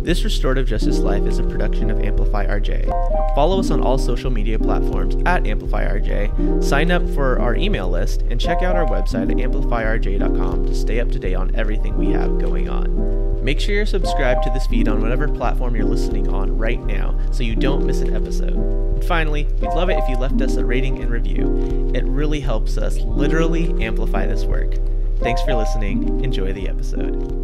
This Restorative Justice Life is a production of Amplify RJ. Follow us on all social media platforms at Amplify RJ, sign up for our email list, and check out our website at amplifyrj.com to stay up to date on everything we have going on. Make sure you're subscribed to this feed on whatever platform you're listening on right now so you don't miss an episode. And finally, we'd love it if you left us a rating and review. It really helps us literally amplify this work. Thanks for listening. Enjoy the episode.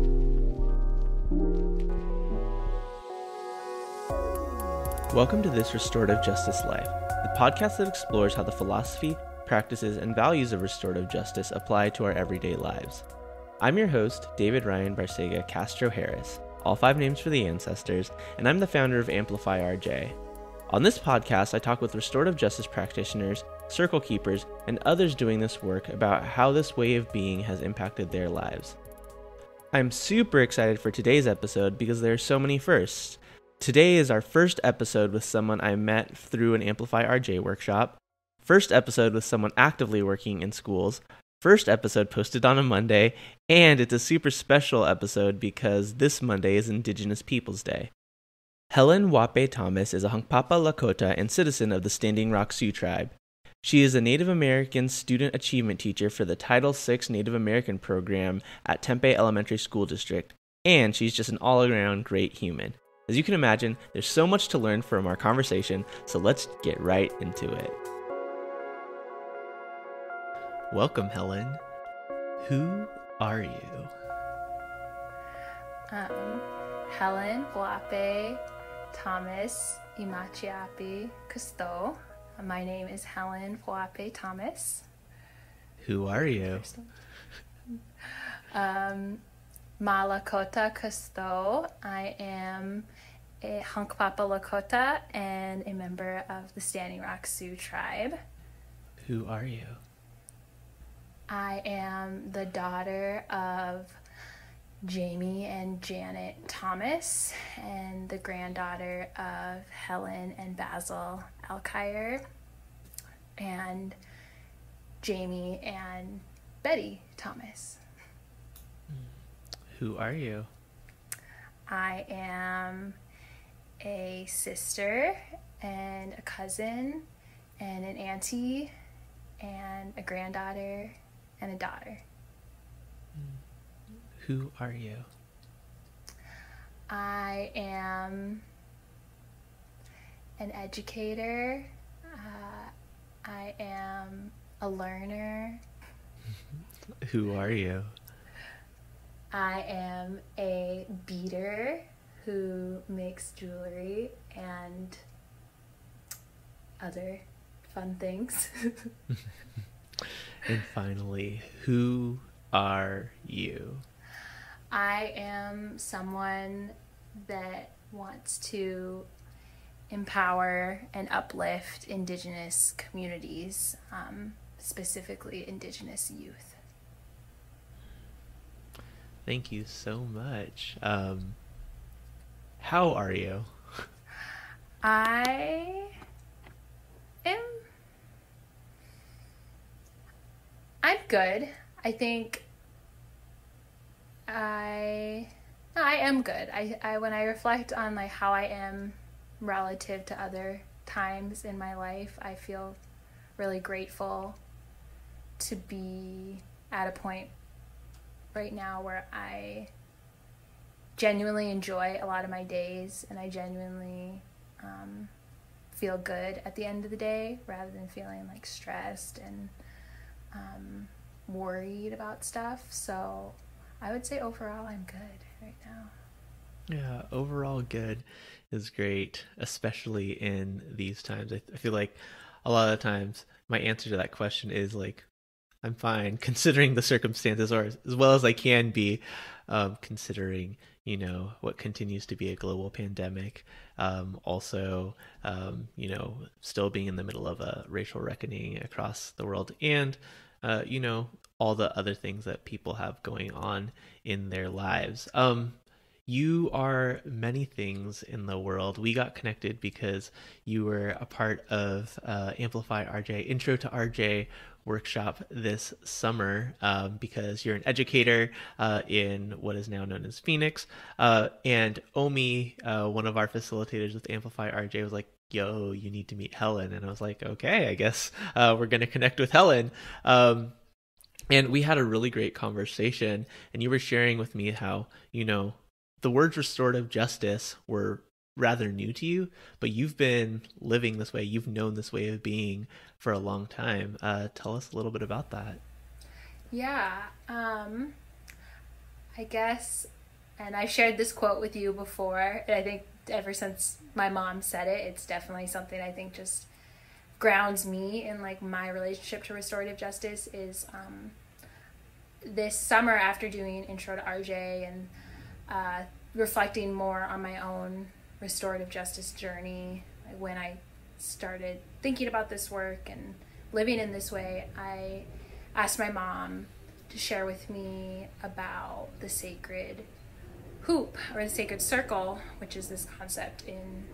Welcome to This Restorative Justice Life, the podcast that explores how the philosophy, practices, and values of restorative justice apply to our everyday lives. I'm your host, David Ryan Barcega Castro Harris, all 5 names for the ancestors, and I'm the founder of Amplify RJ. On this podcast, I talk with restorative justice practitioners, circle keepers, and others doing this work about how this way of being has impacted their lives. I'm super excited for today's episode because there are so many firsts. Today is our first episode with someone I met through an Amplify RJ workshop, first episode with someone actively working in schools, first episode posted on a Monday, and it's a super special episode because this Monday is Indigenous Peoples Day. Helen Wape Thomas is a Hunkpapa Lakota and citizen of the Standing Rock Sioux tribe. She is a Native American student achievement teacher for the Title VI Native American program at Tempe Elementary School District, and she's just an all-around great human. As you can imagine, there's so much to learn from our conversation, so let's get right into it. Welcome, Helen. Who are you? Helen Wape Thomas Imachiapi Kusto. My name is Helen Wape Thomas. Who are you? Malakota Kusto. I am a Hunkpapa Lakota and a member of the Standing Rock Sioux tribe. Who are you? I am the daughter of Jamie and Janet Thomas and the granddaughter of Helen and Basil Alkire and Jamie and Betty Thomas. Who are you? I am a sister and a cousin and an auntie and a granddaughter and a daughter. Who are you? I am an educator. I am a learner. Who are you? I am a beader who makes jewelry and other fun things. And finally, who are you? I am someone that wants to empower and uplift Indigenous communities, specifically Indigenous youth. Thank you so much. How are you? I'm good. I think I am good. I when I reflect on like how I am relative to other times in my life, I feel really grateful to be at a point right now where I genuinely enjoy a lot of my days and I genuinely feel good at the end of the day rather than feeling like stressed and worried about stuff. So I would say overall I'm good right now. Yeah, overall good is great, especially in these times. I feel like a lot of times my answer to that question is like, I'm fine considering the circumstances, or as well as I can be, considering, what continues to be a global pandemic. Also, still being in the middle of a racial reckoning across the world and, all the other things that people have going on in their lives. You are many things in the world. We got connected because you were a part of Amplify RJ, Intro to RJ workshop this summer because you're an educator in what is now known as Phoenix. And Omi, one of our facilitators with Amplify RJ, was like, yo, you need to meet Helen. And I was like, okay, I guess we're going to connect with Helen. And we had a really great conversation. And you were sharing with me how, the words restorative justice were rather new to you, but you've been living this way. You've known this way of being for a long time. Tell us a little bit about that. Yeah, I guess, and I shared this quote with you before, and I think ever since my mom said it, it's definitely something I think just grounds me in like my relationship to restorative justice is this summer after doing Intro to RJ and reflecting more on my own restorative justice journey, when I started thinking about this work and living in this way, I asked my mom to share with me about the sacred hoop or the sacred circle, which is this concept in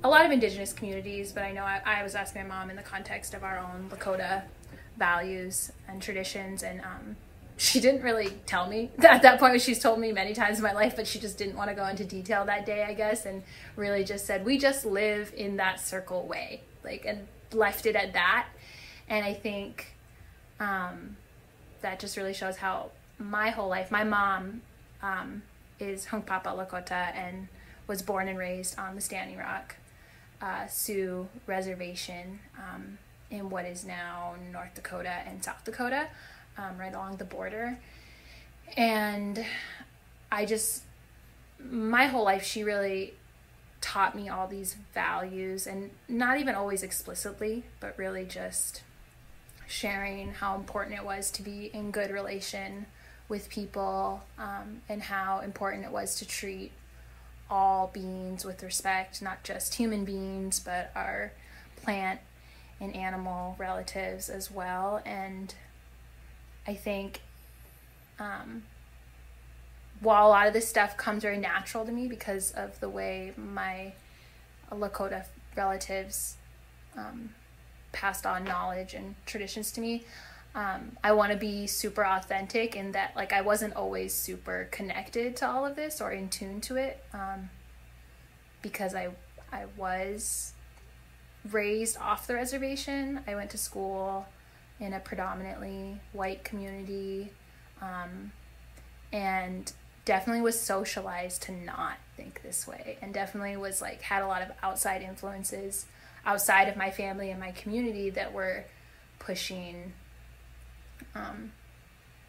a lot of Indigenous communities, but I know I was asking my mom in the context of our own Lakota values and traditions, and she didn't really tell me at that point. She's told me many times in my life, but she just didn't want to go into detail that day, I guess, and really just said, we just live in that circle way, and left it at that. And I think that just really shows how my whole life, my mom is Hunkpapa Lakota and was born and raised on the Standing Rock Sioux Reservation in what is now North Dakota and South Dakota. Right along the border. And my whole life, she really taught me all these values, and not even always explicitly, but really just sharing how important it was to be in good relation with people, and how important it was to treat all beings with respect, not just human beings, but our plant and animal relatives as well. And I think while a lot of this stuff comes very natural to me because of the way my Lakota relatives passed on knowledge and traditions to me, I want to be super authentic in that I wasn't always super connected to all of this or in tune to it, because I was raised off the reservation. I went to school in a predominantly white community, and definitely was socialized to not think this way, and definitely was had a lot of outside influences outside of my family and my community that were pushing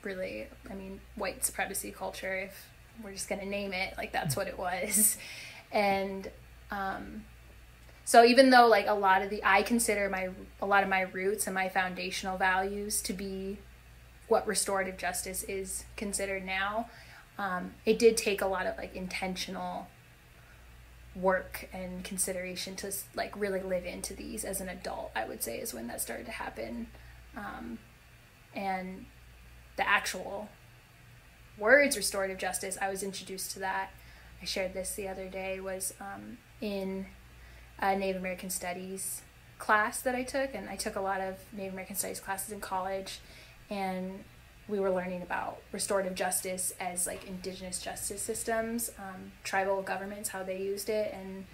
really, white supremacy culture, if we're just going to name it, that's what it was. And so even though I consider a lot of my roots and my foundational values to be what restorative justice is considered now, it did take a lot of intentional work and consideration to really live into these as an adult, I would say, is when that started to happen. And the actual words restorative justice, I was introduced to that. I shared this the other day, was in a Native American Studies class that I took, and I took a lot of Native American Studies classes in college, and we were learning about restorative justice as Indigenous justice systems, tribal governments, how they used it, and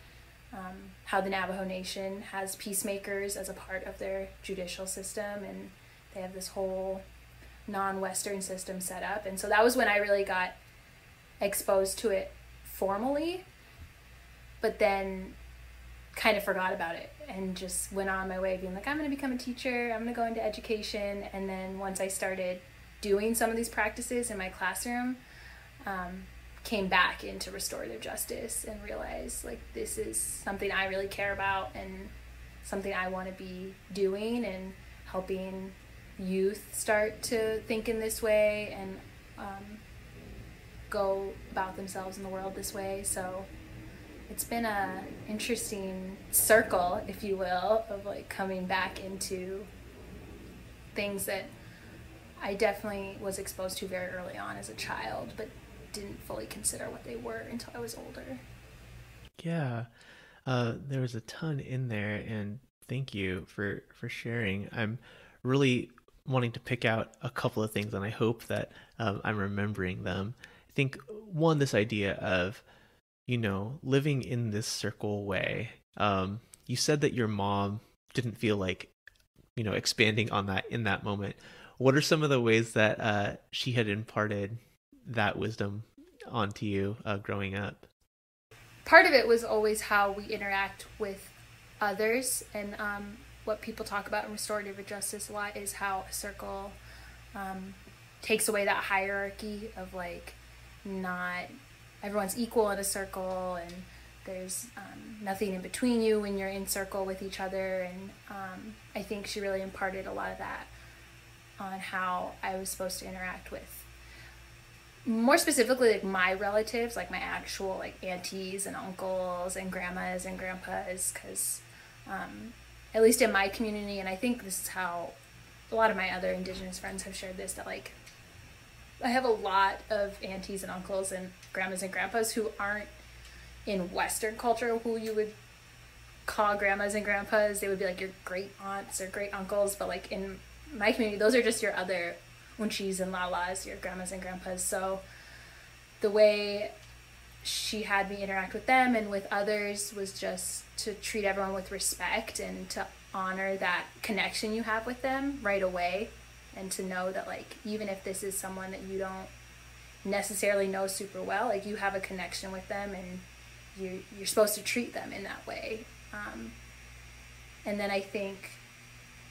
how the Navajo Nation has peacemakers as a part of their judicial system, and they have this whole non-Western system set up. And so that was when I really got exposed to it formally, but then kind of forgot about it and just went on my way being I'm going to become a teacher, I'm going to go into education. And then once I started doing some of these practices in my classroom, came back into restorative justice and realized this is something I really care about and something I want to be doing, and helping youth start to think in this way and go about themselves in the world this way. So it's been a interesting circle, if you will, of coming back into things that I definitely was exposed to very early on as a child, but didn't fully consider what they were until I was older. Yeah, there was a ton in there, and thank you for sharing. I'm really wanting to pick out a couple of things, and I hope that I'm remembering them. I think one, this idea of, living in this circle way. You said that your mom didn't feel like, expanding on that in that moment. What are some of the ways that she had imparted that wisdom onto you growing up? Part of it was always how we interact with others, and what people talk about in restorative justice a lot is how a circle takes away that hierarchy of like, not everyone's equal in a circle, and there's nothing in between you when you're in circle with each other. And I think she really imparted a lot of that on how I was supposed to interact with, more specifically, like my relatives, like my actual like aunties and uncles and grandmas and grandpas, because at least in my community, and I think this is how a lot of my other Indigenous friends have shared this, that like I have a lot of aunties and uncles and grandmas and grandpas who aren't in Western culture, who you would call grandmas and grandpas. They would be like your great aunts or great uncles, but like in my community, those are just your other unchis and lalas, your grandmas and grandpas. So the way she had me interact with them and with others was just to treat everyone with respect and to honor that connection you have with them right away, and to know that like, even if this is someone that you don't necessarily know super well, like you have a connection with them, and you're supposed to treat them in that way. And then I think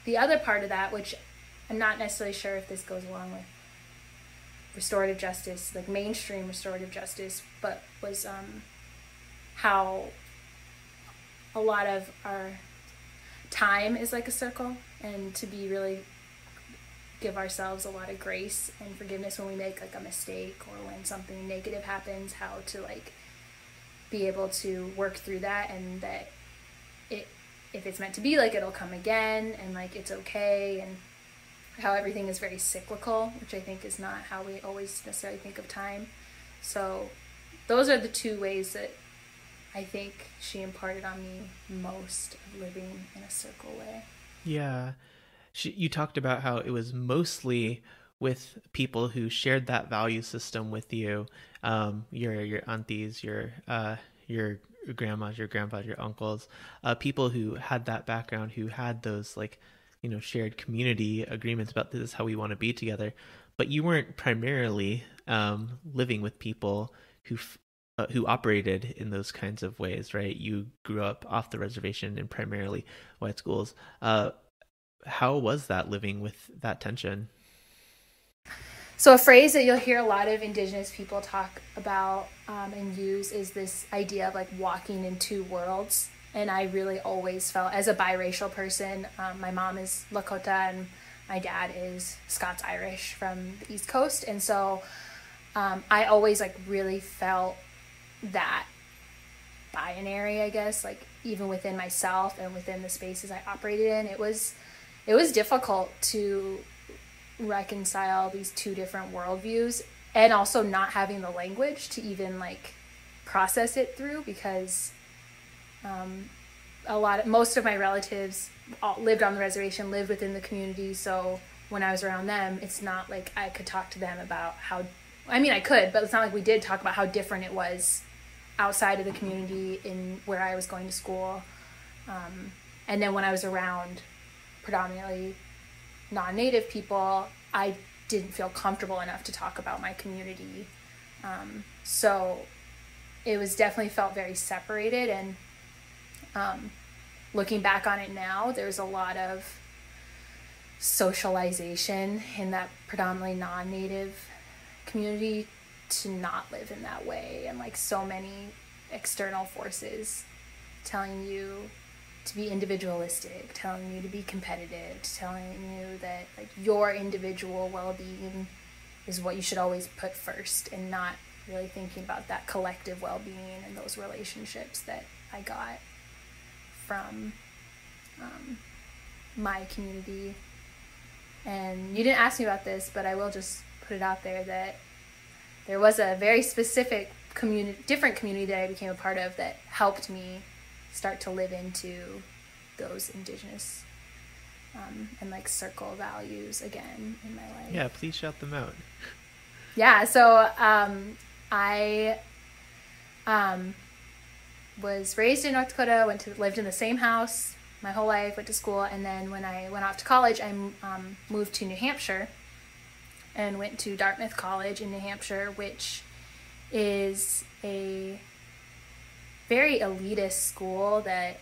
the other part of that, which I'm not necessarily sure if this goes along with restorative justice, like mainstream restorative justice, but was how a lot of our time is like a circle, and to be really give ourselves a lot of grace and forgiveness when we make like a mistake or when something negative happens, how to like be able to work through that, and that if it's meant to be, like it'll come again, and like it's okay, and how everything is very cyclical, which I think is not how we always necessarily think of time. So those are the two ways that I think she imparted on me most, of living in a circle way. Yeah. You talked about how it was mostly with people who shared that value system with you, your aunties, your grandmas, your grandpas, your uncles, people who had that background, who had those like, shared community agreements about this is how we want to be together. But you weren't primarily living with people who operated in those kinds of ways, right? You grew up off the reservation in primarily white schools. How was that, living with that tension? So a phrase that you'll hear a lot of Indigenous people talk about and use is this idea of like walking in two worlds. And I really always felt, as a biracial person, my mom is Lakota and my dad is Scots-Irish from the East Coast. And so I always like really felt that binary, I guess, like even within myself and within the spaces I operated in. It was difficult to reconcile these two different worldviews, and also not having the language to even like process it through, because most of my relatives lived on the reservation, lived within the community. So when I was around them, it's not like I could talk to them about I could, but it's not like we did talk about how different it was outside of the community in where I was going to school. And then when I was around predominantly non-native people, I didn't feel comfortable enough to talk about my community. So it was definitely felt very separated. And looking back on it now, there's a lot of socialization in that predominantly non-native community to not live in that way, and like so many external forces telling you to be individualistic, telling you to be competitive, telling you that like your individual well-being is what you should always put first, and not really thinking about that collective well-being and those relationships that I got from my community. And you didn't ask me about this, but I will just put it out there that there was a very specific different community that I became a part of that helped me start to live into those Indigenous and like circle values again in my life. Yeah, please shout them out. Yeah, so I was raised in North Dakota, lived in the same house my whole life, went to school, and then when I went off to college, I moved to New Hampshire and went to Dartmouth College in New Hampshire, which is a very elitist school that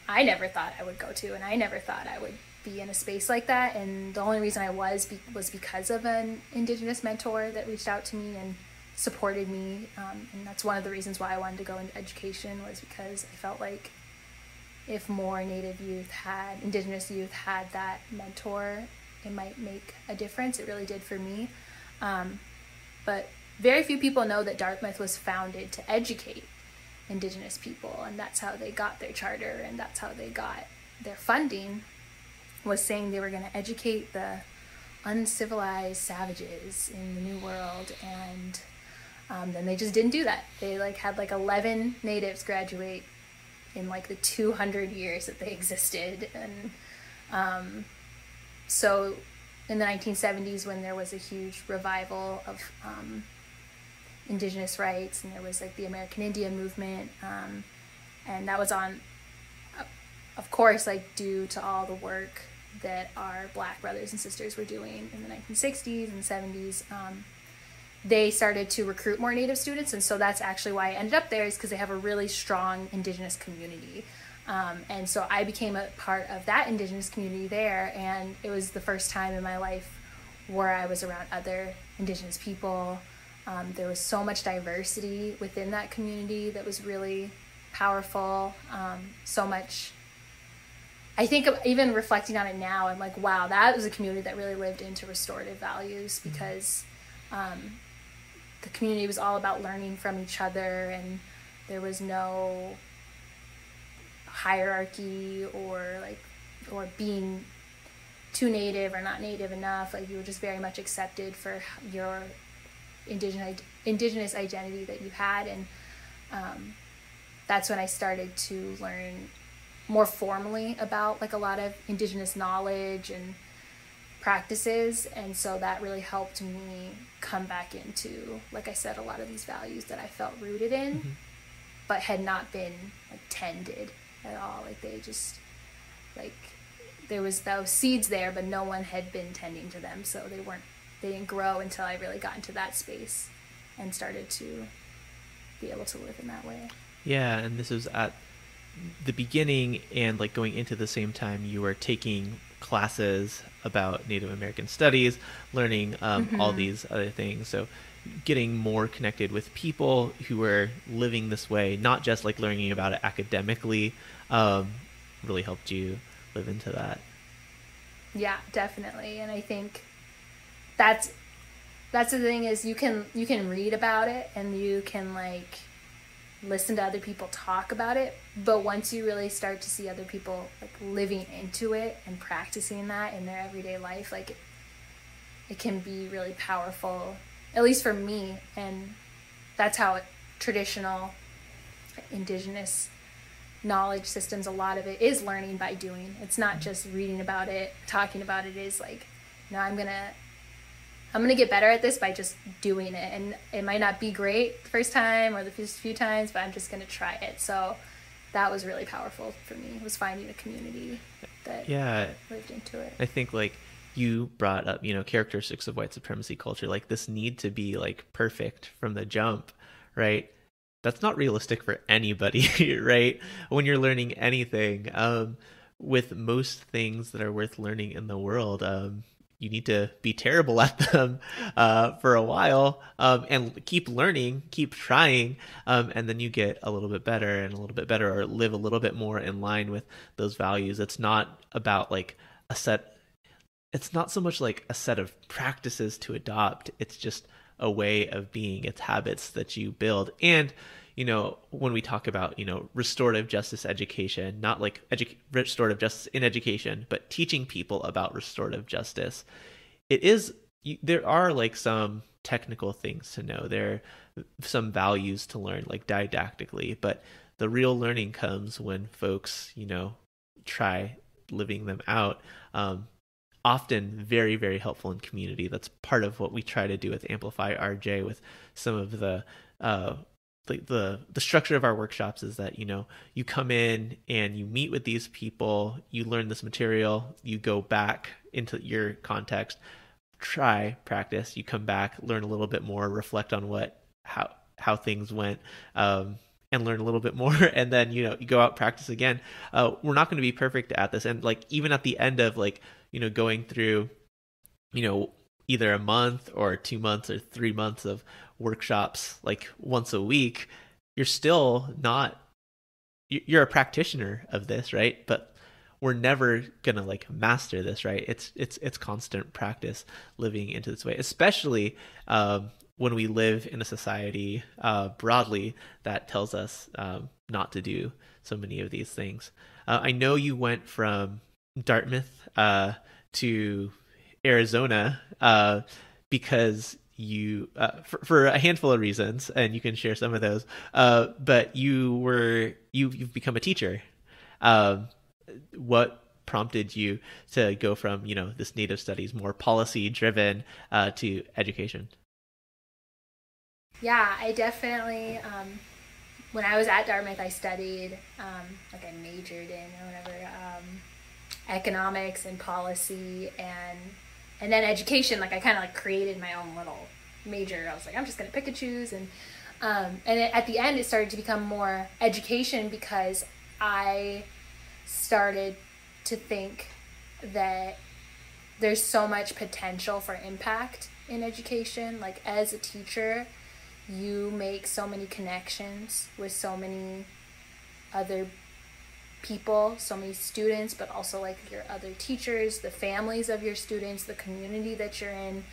I never thought I would go to, and I never thought I would be in a space like that. And the only reason I was because of an Indigenous mentor that reached out to me and supported me, and that's one of the reasons why I wanted to go into education, was because I felt like if more Indigenous youth had that mentor, it might make a difference. It really did for me. But very few people know that Dartmouth was founded to educate Indigenous people, and that's how they got their charter, and that's how they got their funding, was saying they were going to educate the uncivilized savages in the New World. And then they just didn't do that. They had 11 natives graduate in the 200 years that they existed. And so in the 1970s, when there was a huge revival of Indigenous rights, and there was the American Indian movement, and that was of course due to all the work that our Black brothers and sisters were doing in the 1960s and 70s. They started to recruit more Native students, and so that's actually why I ended up there, is because they have a really strong Indigenous community. And so I became a part of that Indigenous community there, and it was the first time in my life where I was around other Indigenous people. There was so much diversity within that community that was really powerful. So much. I think even reflecting on it now, I'm like, wow, that was a community that really lived into restorative values, because the community was all about learning from each other, and there was no hierarchy or being too Native or not Native enough. You were just very much accepted for your indigenous identity that you had. And that's when I started to learn more formally about a lot of Indigenous knowledge and practices, and so that really helped me come back into, like I said, a lot of these values that I felt rooted in, but had not been tended at all. They just there was those seeds there, but no one had been tending to them, so they didn't grow until I really got into that space and started to be able to live in that way. Yeah, and this was at the beginning, and going into the same time you were taking classes about Native American studies, learning all these other things. So getting more connected with people who were living this way, not just learning about it academically, really helped you live into that. Yeah, definitely. And I think that's the thing, is you can read about it, and you can listen to other people talk about it, but once you really start to see other people living into it and practicing that in their everyday life, it can be really powerful, at least for me. And that's how traditional Indigenous knowledge systems, a lot of it is learning by doing. It's not just reading about it, talking about it. Is I'm gonna get better at this by just doing it, and it might not be great the first time or the first few times, but I'm just gonna try it. So that was really powerful for me, was finding a community that lived into it. I think you brought up, characteristics of white supremacy culture, this need to be perfect from the jump, right? That's not realistic for anybody, right? When you're learning anything, with most things that are worth learning in the world, you need to be terrible at them for a while, and keep learning, keep trying, and then you get a little bit better and a little bit better, or live a little bit more in line with those values. It's not about it's not so much a set of practices to adopt. It's just a way of being. It's habits that you build. And when we talk about restorative justice education, not restorative justice in education, but teaching people about restorative justice, there are some technical things to know. There are some values to learn, didactically, but the real learning comes when folks try living them out. Often very, very helpful in community. That's part of what we try to do with Amplify RJ, with some of the structure of our workshops is that, you come in and you meet with these people, you learn this material, you go back into your context, try, practice, you come back, learn a little bit more, reflect on how things went, and learn a little bit more, and then you go out, practice again. We're not going to be perfect at this, and even at the end of going through either a month or 2 months or 3 months of workshops once a week, you're still not, you're a practitioner of this, right? But we're never gonna master this, right? It's constant practice living into this way, especially when we live in a society broadly that tells us not to do so many of these things. I know you went from Dartmouth to Arizona because you for a handful of reasons, and you can share some of those, but you've become a teacher. What prompted you to go from this Native studies, more policy driven, to education? Yeah, I definitely when I was at Dartmouth, I studied I majored in or whatever, economics and policy, and then education. I kind of created my own little major. I was I'm just gonna pick and choose, and at the end it started to become more education, because I started to think that there's so much potential for impact in education. As a teacher, you make so many connections with so many other people, so many students, but also your other teachers, the families of your students, the community that you're in,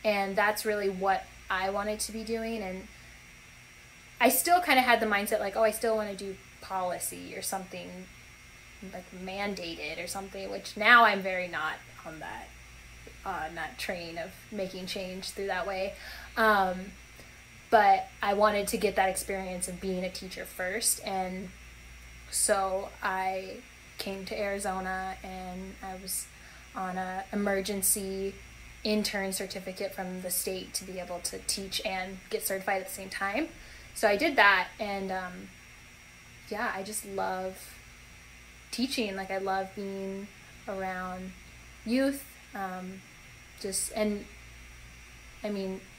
and that's really what I wanted to be doing. And I still kind of had the mindset I still want to do policy or something mandated or something, which now I'm very not on that train of making change through that way. But I wanted to get that experience of being a teacher first, and so I came to Arizona, and I was on a emergency intern certificate from the state to be able to teach and get certified at the same time. So I did that, and I just love teaching. I love being around youth.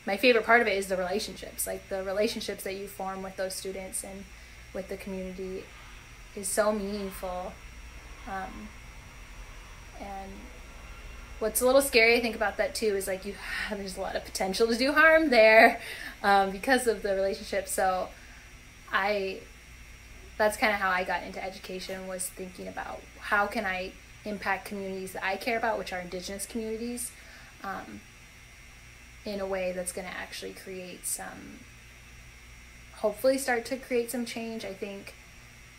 My favorite part of it is the relationships. The relationships that you form with those students and with the community is so meaningful. And what's a little scary, I think, about that too is there's a lot of potential to do harm there because of the relationship. So that's kind of how I got into education, was thinking about how can I impact communities that I care about, which are Indigenous communities, in a way that's going to actually hopefully start to create some change. I think,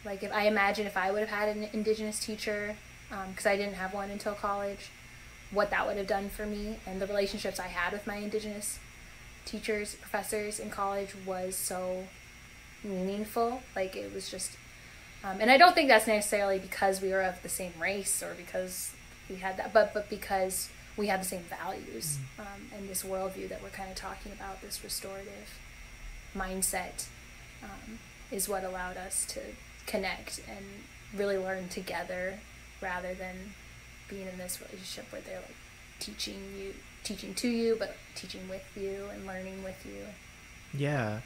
if I would have had an Indigenous teacher, because I didn't have one until college, what that would have done for me, and the relationships I had with my Indigenous teachers, professors in college was so meaningful. It was just, and I don't think that's necessarily because we were of the same race or because we had that, but because we have the same values, and this worldview that we're kind of talking about, this restorative mindset, is what allowed us to connect and really learn together, rather than being in this relationship where they're teaching to you, but teaching with you and learning with you. Yeah.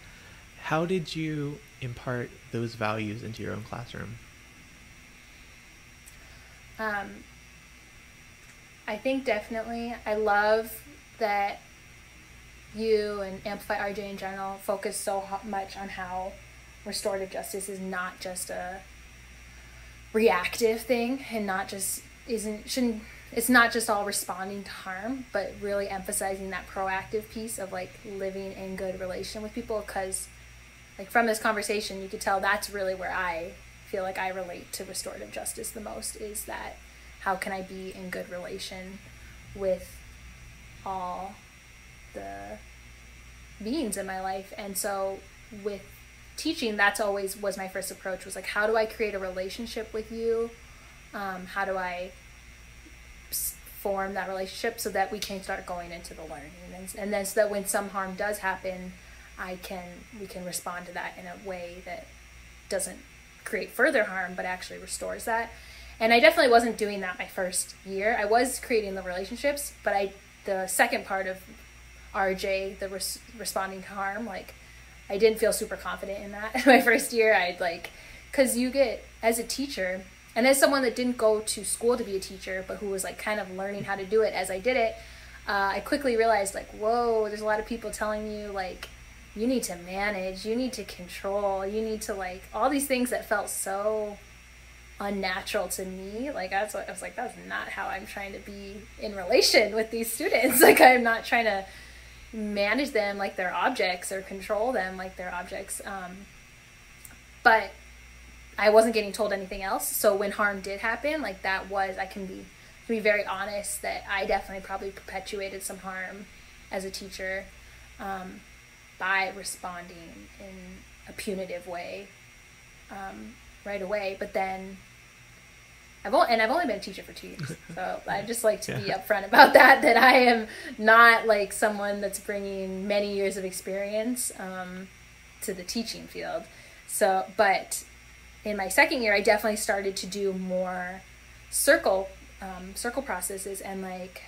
How did you impart those values into your own classroom? I think definitely. I love that you and Amplify RJ in general focus so much on how restorative justice is not just a reactive thing, and it's not just all responding to harm, but really emphasizing that proactive piece of living in good relation with people. Because from this conversation you could tell that's really where I feel I relate to restorative justice the most, is that how can I be in good relation with all the beings in my life. And so with teaching, that's always was my first approach, was how do I create a relationship with you How do I form that relationship so that we can start going into the learning, and then so that when some harm does happen, we can respond to that in a way that doesn't create further harm but actually restores that. And I definitely wasn't doing that my first year. I was creating the relationships, but the second part of RJ, the responding to harm, like, I didn't feel super confident in that. My first year, because you get, as a teacher, and as someone that didn't go to school to be a teacher, but who was like kind of learning how to do it as I did it, I quickly realized, like, whoa, there's a lot of people telling you, like, you need to manage, you need to control, you need to, like, all these things that felt so unnatural to me. Like, I was like, that's not how I'm trying to be in relation with these students. Like, I'm not trying to manage them like they're objects or control them like they're objects. But I wasn't getting told anything else. So when harm did happen, like, I can be very honest that I definitely probably perpetuated some harm as a teacher by responding in a punitive way right away. But then I've only been a teacher for 2 years, so I just like to be upfront about that I am not like someone that's bringing many years of experience to the teaching field. So, but in my second year, I definitely started to do more circle processes, and like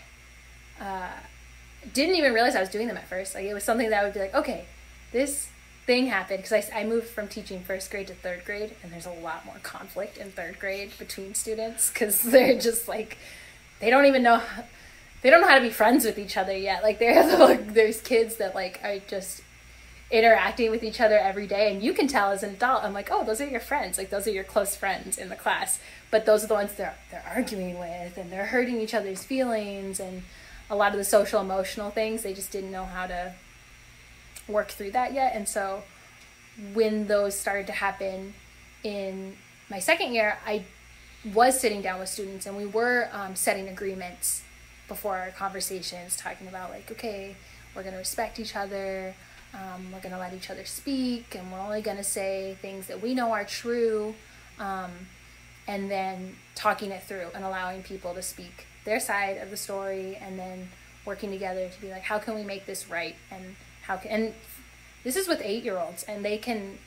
didn't even realize I was doing them at first. Like, it was something that I would be like, okay, this thing happened, because I moved from teaching first grade to third grade, and there's a lot more conflict in third grade between students, because they're just like, they don't know how to be friends with each other yet. Like, there's kids that like are just interacting with each other every day, and you can tell as an adult, I'm like, oh, those are your friends, like those are your close friends in the class, but those are the ones they're arguing with, and they're hurting each other's feelings, and a lot of the social emotional things, they just didn't know how to work through that yet. And so when those started to happen in my second year, I was sitting down with students, and we were setting agreements before our conversations, talking about, like, okay, we're going to respect each other, we're going to let each other speak, and we're only going to say things that we know are true, and then talking it through and allowing people to speak their side of the story, and then working together to be like, how can we make this right, and and this is with 8-year-olds, and they can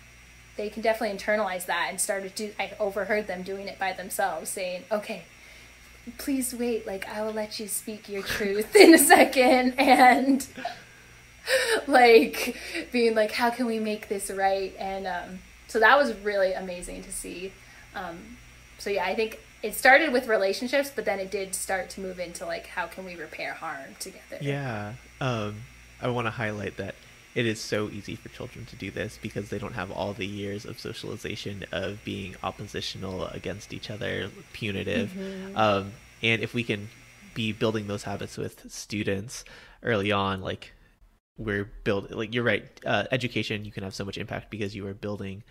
definitely internalize that and start to do. I overheard them doing it by themselves, saying, okay, please wait, like, I will let you speak your truth in a second, and like being like, how can we make this right? And so that was really amazing to see. So yeah, I think it started with relationships, but then it did start to move into, like, how can we repair harm together? Yeah. I want to highlight that it is so easy for children to do this because they don't have all the years of socialization of being oppositional against each other, punitive. And if we can be building those habits with students early on, like, you're right, education, you can have so much impact because you are building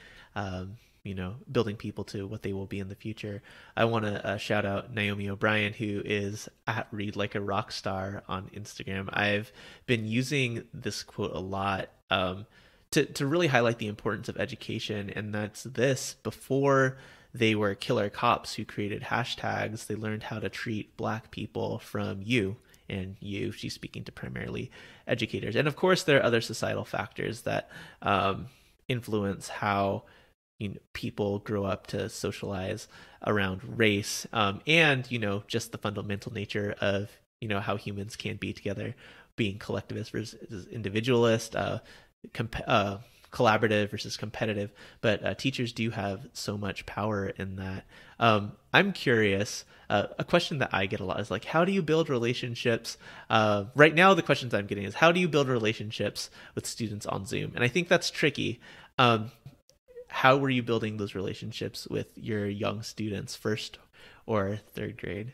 building people to what they will be in the future. I want to shout out Naomi O'Brien, who is at Read Like a Rock Star on Instagram. I've been using this quote a lot to really highlight the importance of education, and that's this: before they were killer cops who created hashtags, they learned how to treat Black people from you. And you, she's speaking to primarily educators. And of course, there are other societal factors that influence how people grow up to socialize around race, and just the fundamental nature of how humans can be together, being collectivist versus individualist, collaborative versus competitive. But teachers do have so much power in that. I'm curious, a question that I get a lot is, like, how do you build relationships? Right now, the questions I'm getting is, how do you build relationships with students on Zoom? And I think that's tricky. How were you building those relationships with your young students, first or third grade?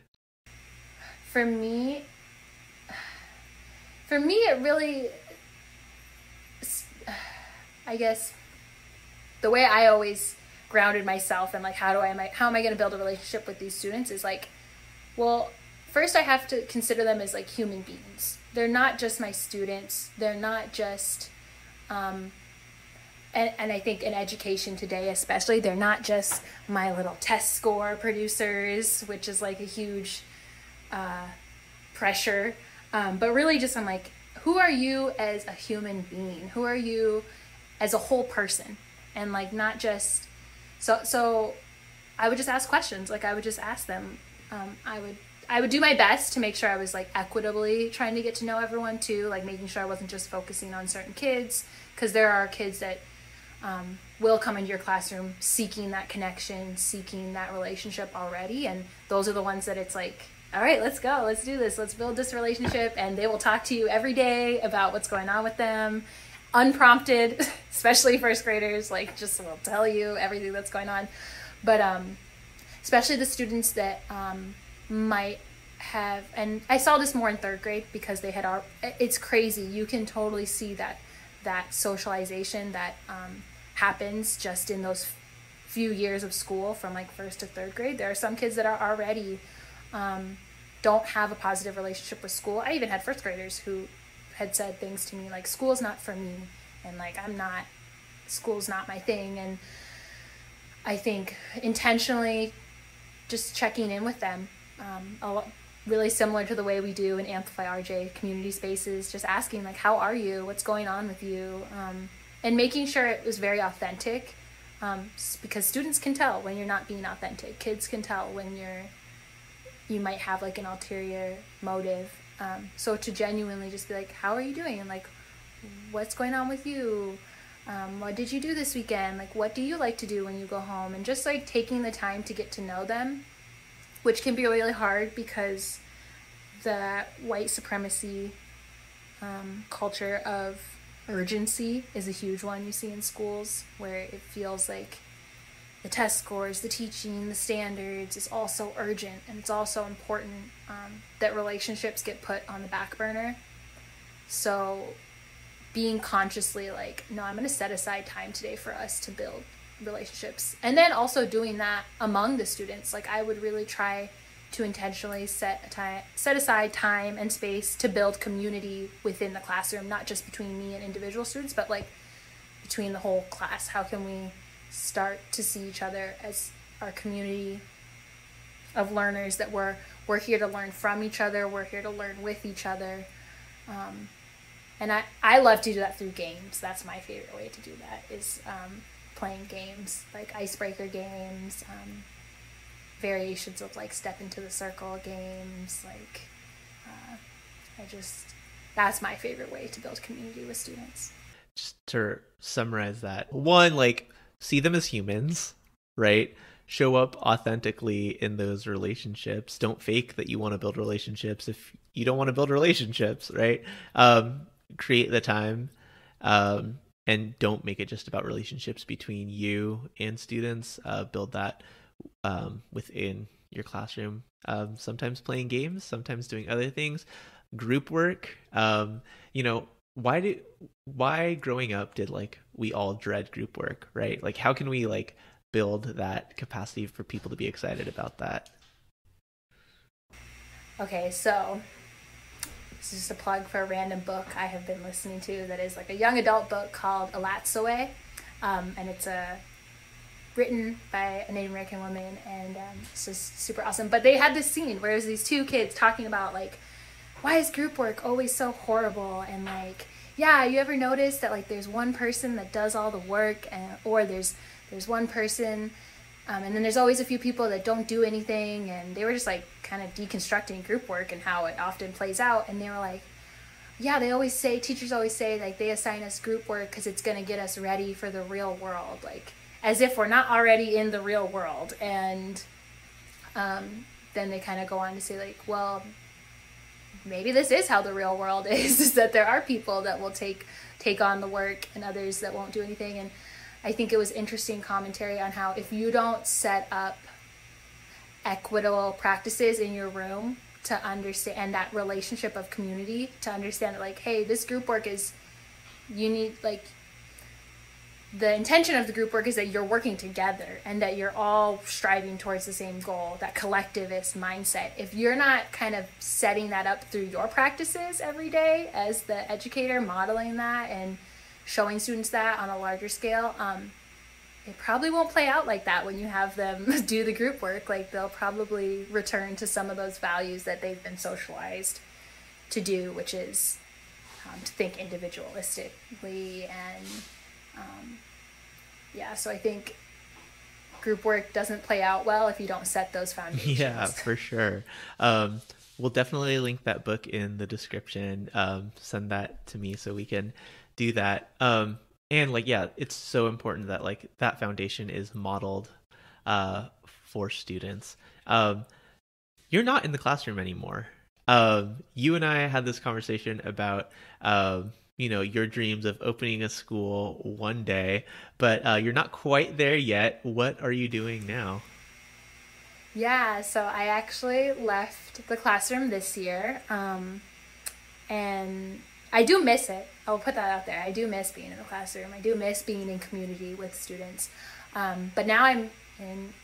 For me, it really, I guess, the way I always grounded myself and, like, how am I going to build a relationship with these students is, like, well, first I have to consider them as, like, human beings. They're not just my students. They're not just and I think in education today especially, they're not just my little test score producers, which is like a huge pressure, but really just I'm like, who are you as a human being? Who are you as a whole person? And like not just so I would just ask questions. Like I would just ask them. I would do my best to make sure I was like equitably trying to get to know everyone too, like making sure I wasn't just focusing on certain kids, because there are kids that will come into your classroom seeking that connection, seeking that relationship already, and those are the ones that it's like, all right, let's go, let's do this, let's build this relationship, and they will talk to you every day about what's going on with them, unprompted, especially first graders, like just will tell you everything that's going on. But especially the students that might have, and I saw this more in third grade because they had, it's crazy, you can totally see that socialization that happens just in those few years of school from like first to third grade. There are some kids that are already don't have a positive relationship with school. I even had first graders who had said things to me like, school's not for me, and like school's not my thing. And I think intentionally just checking in with them, really similar to the way we do in Amplify RJ community spaces, just asking like, how are you, what's going on with you, and making sure it was very authentic, because students can tell when you're not being authentic. Kids can tell when you might have like an ulterior motive. So to genuinely just be like, how are you doing, and like, what's going on with you, what did you do this weekend, like what do you like to do when you go home, and just like taking the time to get to know them, which can be really hard because the white supremacy culture of urgency is a huge one you see in schools, where it feels like the test scores, the teaching, the standards is all so urgent, and it's also important that relationships get put on the back burner. So being consciously like, no, I'm going to set aside time today for us to build relationships, and then also doing that among the students. Like I would really try to intentionally set aside time and space to build community within the classroom, not just between me and individual students, but like between the whole class. How can we start to see each other as our community of learners, that we're here to learn from each other, we're here to learn with each other. And I love to do that through games. That's my favorite way to do that, is playing games, like icebreaker games, variations of like step into the circle games. Like that's my favorite way to build community with students. Just to summarize that, one, like, see them as humans, right? Show up authentically in those relationships. Don't fake that you want to build relationships if you don't want to build relationships, right? Create the time, and don't make it just about relationships between you and students. Build that within your classroom. Sometimes playing games, sometimes doing other things. Group work. Why growing up did like we all dread group work, right? Like how can we like build that capacity for people to be excited about that? Okay, so this is just a plug for a random book I have been listening to that is like a young adult book called Elatsoe, and it's written by a Native American woman, and it's just super awesome. But they had this scene where there's these two kids talking about like, why is group work always so horrible, and like, yeah, you ever notice that like there's one person that does all the work, or there's one person, and then there's always a few people that don't do anything. And they were just like kind of deconstructing group work and how it often plays out. And they were like, yeah, teachers always say like they assign us group work because it's going to get us ready for the real world, like as if we're not already in the real world. And then they kind of go on to say like, well, maybe this is how the real world is that there are people that will take on the work and others that won't do anything. And I think it was interesting commentary on how if you don't set up equitable practices in your room to understand that relationship of community, to understand that like, hey, this group work is, you need like, the intention of the group work is that you're working together and that you're all striving towards the same goal, that collectivist mindset. If you're not kind of setting that up through your practices every day as the educator, modeling that and showing students that on a larger scale. It probably won't play out like that when you have them do the group work. Like, they'll probably return to some of those values that they've been socialized to do, which is to think individualistically. And so I think group work doesn't play out well if you don't set those foundations. Yeah, for sure. We'll definitely link that book in the description. Send that to me so we can do that. And like, yeah, it's so important that like that foundation is modeled for students. You're not in the classroom anymore. You and I had this conversation about your dreams of opening a school one day, but you're not quite there yet. What are you doing now? Yeah, so I actually left the classroom this year, and I do miss it. I'll put that out there. I do miss being in the classroom. I do miss being in community with students. But now I'm in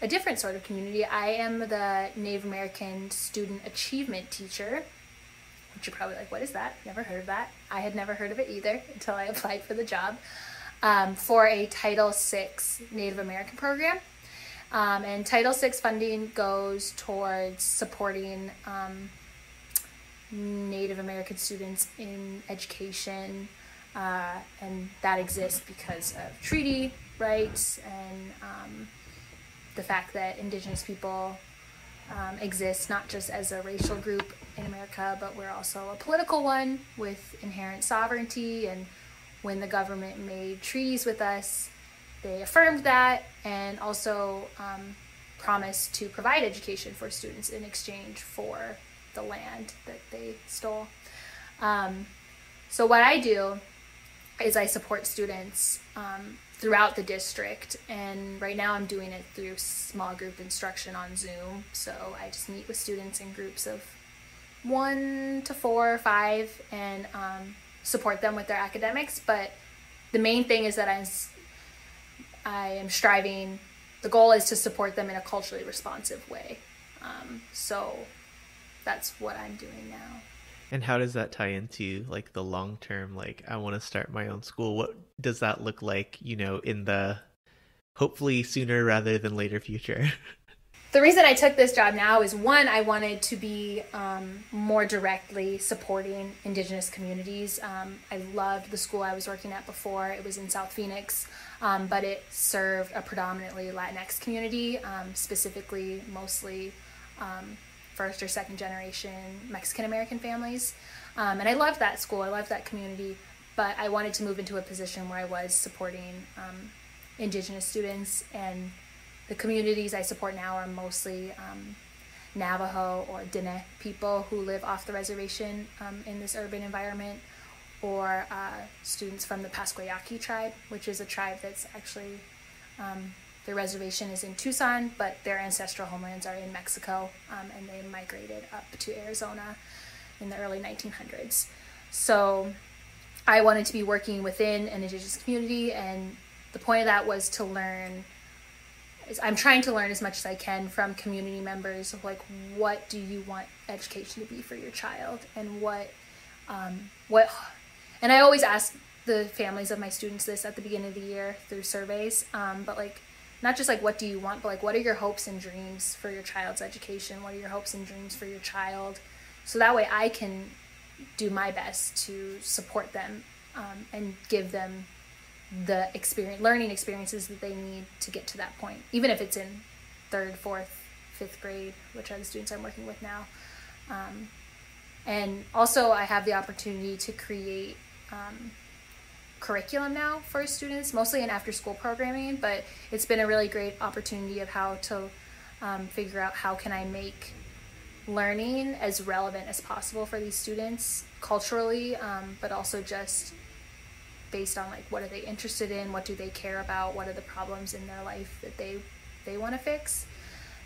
a different sort of community. I am the Native American Student Achievement Teacher, which you're probably like, what is that? Never heard of that. I had never heard of it either until I applied for the job, for a Title VI Native American program. And Title VI funding goes towards supporting Native American students in education, and that exists because of treaty rights and the fact that Indigenous people exist not just as a racial group in America, but we're also a political one with inherent sovereignty. And when the government made treaties with us, they affirmed that and also promised to provide education for students in exchange for the land that they stole. So what I do is I support students throughout the district, and right now I'm doing it through small group instruction on Zoom. So I just meet with students in groups of 1 to 4 or 5 and support them with their academics. But the main thing is that I am striving, the goal is to support them in a culturally responsive way. So that's what I'm doing now. And how does that tie into like the long term, like I want to start my own school? What does that look like, in the hopefully sooner rather than later future? The reason I took this job now is, one, I wanted to be more directly supporting Indigenous communities. I loved the school I was working at before. It was in South Phoenix, but it served a predominantly Latinx community, specifically mostly first or second generation Mexican American families. And I loved that school. I loved that community, but I wanted to move into a position where I was supporting Indigenous students, and the communities I support now are mostly Navajo or Diné people who live off the reservation in this urban environment, or students from the Pasquayaqui tribe, which is a tribe that's actually, their reservation is in Tucson, but their ancestral homelands are in Mexico, and they migrated up to Arizona in the early 1900s. So I wanted to be working within an Indigenous community, and the point of that was to learn. I'm trying to learn as much as I can from community members of like, what do you want education to be for your child, and what, and I always ask the families of my students this at the beginning of the year through surveys, but like, not just like, what do you want, but like, what are your hopes and dreams for your child's education? What are your hopes and dreams for your child? So that way I can do my best to support them and give them the learning experiences that they need to get to that point, even if it's in 3rd, 4th, 5th grade, which are the students I'm working with now. And also I have the opportunity to create curriculum now for students, mostly in after-school programming, but it's been a really great opportunity of how to figure out how can I make learning as relevant as possible for these students culturally, but also just based on like, what are they interested in, what do they care about, what are the problems in their life that they want to fix.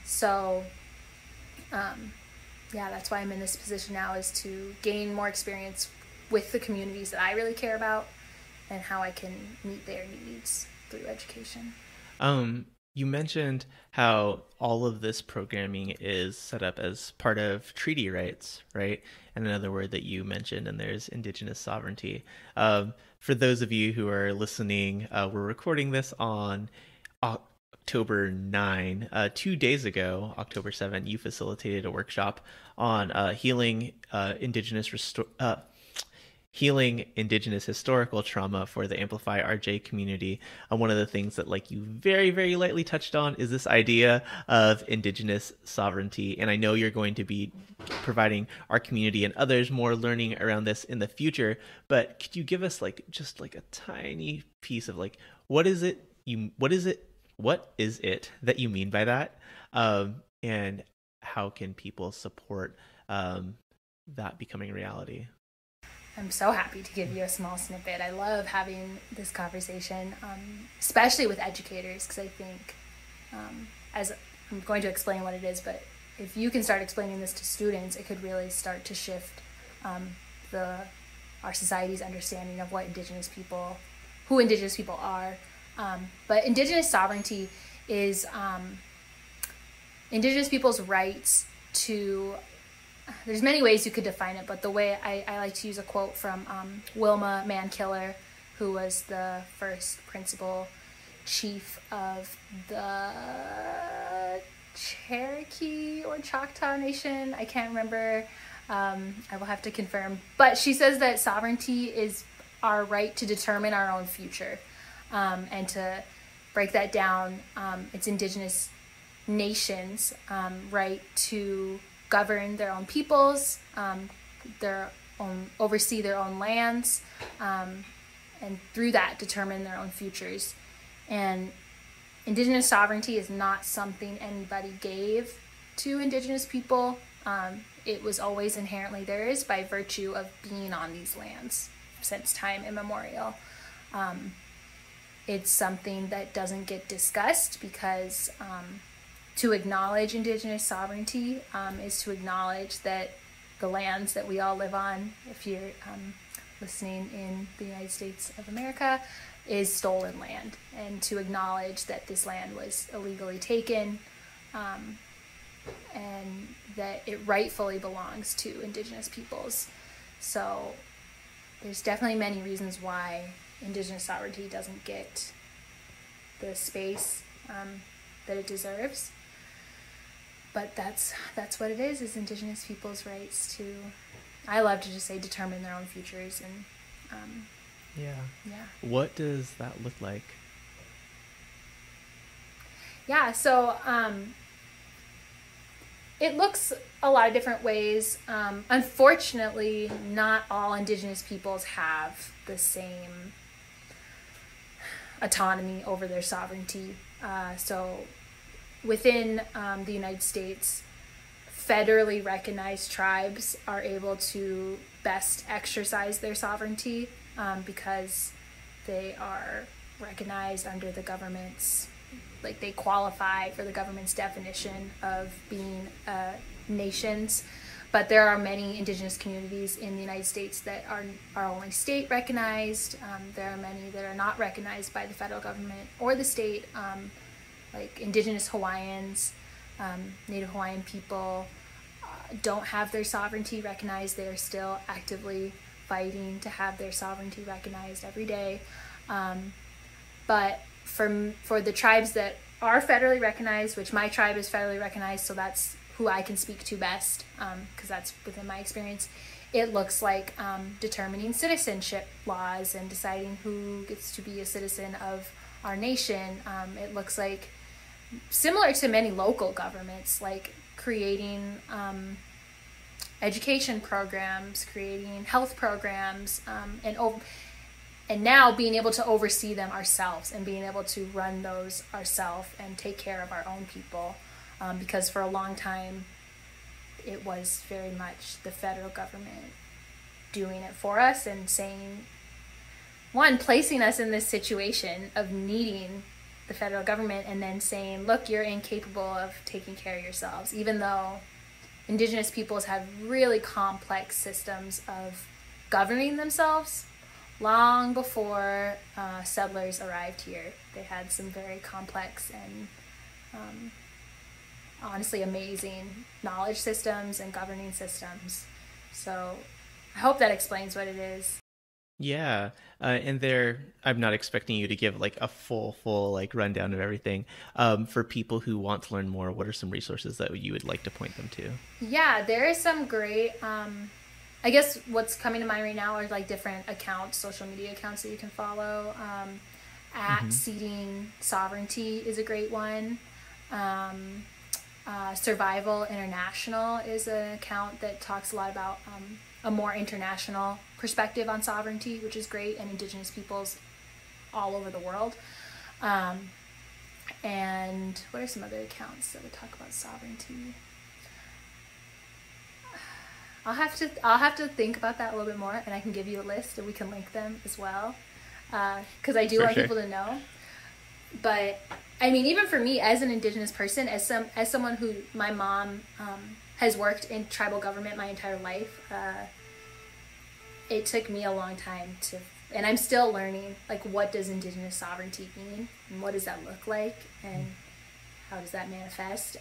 So that's why I'm in this position now, is to gain more experience with the communities that I really care about and how I can meet their needs through education. You mentioned how all of this programming is set up as part of treaty rights, right? And another word that you mentioned, and there's Indigenous sovereignty. For those of you who are listening, we're recording this on October 9. 2 days ago, October 7, you facilitated a workshop on healing Indigenous historical trauma for the Amplify RJ community. One of the things that you very, very lightly touched on is this idea of Indigenous sovereignty. And I know you're going to be providing our community and others more learning around this in the future, but could you give us just a tiny piece of what is it that you mean by that? And how can people support that becoming reality? I'm so happy to give you a small snippet. I love having this conversation, especially with educators, because I think, as I'm going to explain what it is, but if you can start explaining this to students, it could really start to shift our society's understanding of who Indigenous people are. But Indigenous sovereignty is Indigenous people's rights to. There's many ways you could define it, but the way I like to use a quote from Wilma Mankiller, who was the first principal chief of the Cherokee or Choctaw Nation. I can't remember. I will have to confirm. But she says that sovereignty is our right to determine our own future. And to break that down, it's Indigenous nations' right to govern their own peoples, oversee their own lands, and through that determine their own futures. And Indigenous sovereignty is not something anybody gave to Indigenous people. It was always inherently theirs by virtue of being on these lands since time immemorial. It's something that doesn't get discussed because to acknowledge Indigenous sovereignty is to acknowledge that the lands that we all live on, if you're listening in the United States of America, is stolen land, and to acknowledge that this land was illegally taken and that it rightfully belongs to Indigenous peoples. So there's definitely many reasons why Indigenous sovereignty doesn't get the space that it deserves. But that's what it is Indigenous people's rights to, I love to just say, determine their own futures. And yeah. What does that look like? Yeah, so it looks a lot of different ways. Unfortunately, not all Indigenous peoples have the same autonomy over their sovereignty. So within the United States, federally recognized tribes are able to best exercise their sovereignty because they are recognized under the government's, they qualify for the government's definition of being nations. But there are many Indigenous communities in the United States that are only state recognized. There are many that are not recognized by the federal government or the state, like Indigenous Hawaiians, Native Hawaiian people don't have their sovereignty recognized. They are still actively fighting to have their sovereignty recognized every day. But for the tribes that are federally recognized, which my tribe is federally recognized, so that's who I can speak to best, because that's within my experience, it looks like determining citizenship laws and deciding who gets to be a citizen of our nation. It looks like, similar to many local governments, like creating education programs, creating health programs, and now being able to oversee them ourselves and being able to run those ourselves and take care of our own people. Because for a long time, it was very much the federal government doing it for us and saying, placing us in this situation of needing the federal government, and then saying, look, you're incapable of taking care of yourselves, even though Indigenous peoples have really complex systems of governing themselves. Long before settlers arrived here, they had some very complex and honestly amazing knowledge systems and governing systems. So I hope that explains what it is. Yeah. And I'm not expecting you to give like a full like rundown of everything. For people who want to learn more, what are some resources that you would like to point them to? Yeah, there is some great, I guess what's coming to mind right now are like different accounts, social media accounts that you can follow. At Mm-hmm. Seeding Sovereignty is a great one. Survival International is an account that talks a lot about a more international perspective on sovereignty, which is great, and Indigenous peoples all over the world. And what are some other accounts that would talk about sovereignty? I'll have to think about that a little bit more, and I can give you a list, and we can link them as well, because I do For want sure. people to know. But I mean, even for me as an Indigenous person, as someone who my mom has worked in tribal government my entire life, it took me a long time to, and I'm still learning, like, what does Indigenous sovereignty mean, and what does that look like, and how does that manifest?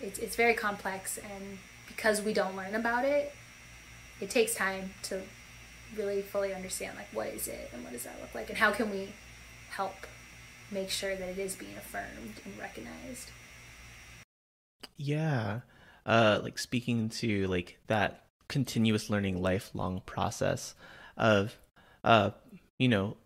It's very complex, and because we don't learn about it, it takes time to really fully understand, like, what is it and what does that look like, and how can we help make sure that it is being affirmed and recognized. Yeah. Like speaking to like that continuous learning lifelong process of uh you know